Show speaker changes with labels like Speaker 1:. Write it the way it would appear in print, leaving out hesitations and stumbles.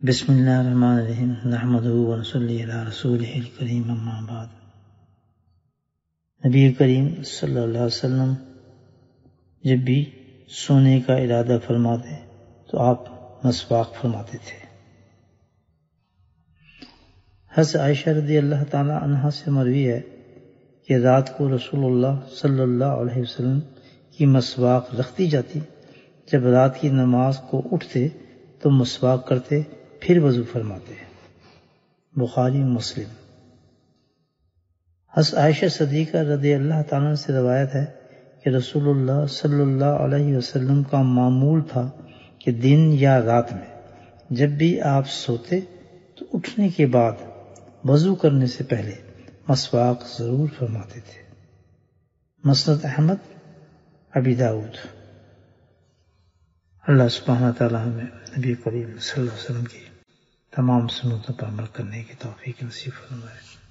Speaker 1: بسم اللہ الرحمن الرحیم نحمدہ ونصلی علی رسولہ الکریم اما بعد۔ نبی کریم صلی اللہ علیہ وسلم جب بھی سونے کا ارادہ فرماتے تو آپ مسواک فرماتے تھے۔ حضرت عائشہ رضی اللہ تعالی عنہا سے مروی ہے کہ رات کو رسول اللہ صلی اللہ علیہ وسلم کی مسواک رکھ دی جاتی، جب رات کی نماز کو اٹھتے تو مسواک کرتے پھر وضو فرماتے۔ بخاری مسلم۔ حضرت عائشہ صدیقہ رضی اللہ تعالیٰ سے روایت ہے کہ رسول اللہ صلی اللہ علیہ وسلم کا معمول تھا کہ دن یا رات میں جب بھی آپ سوتے تو اٹھنے کے بعد وضو کرنے سے پہلے مسواک ضرور فرماتے تھے۔ مسند احمد، ابی داؤد۔ اللہ سبحانہ تعالیٰ ہمیں نبی کریم صلی اللہ علیہ وسلم کی تمام سنتوں پر عمل کرنے کی توفیق نصیب فرمائے۔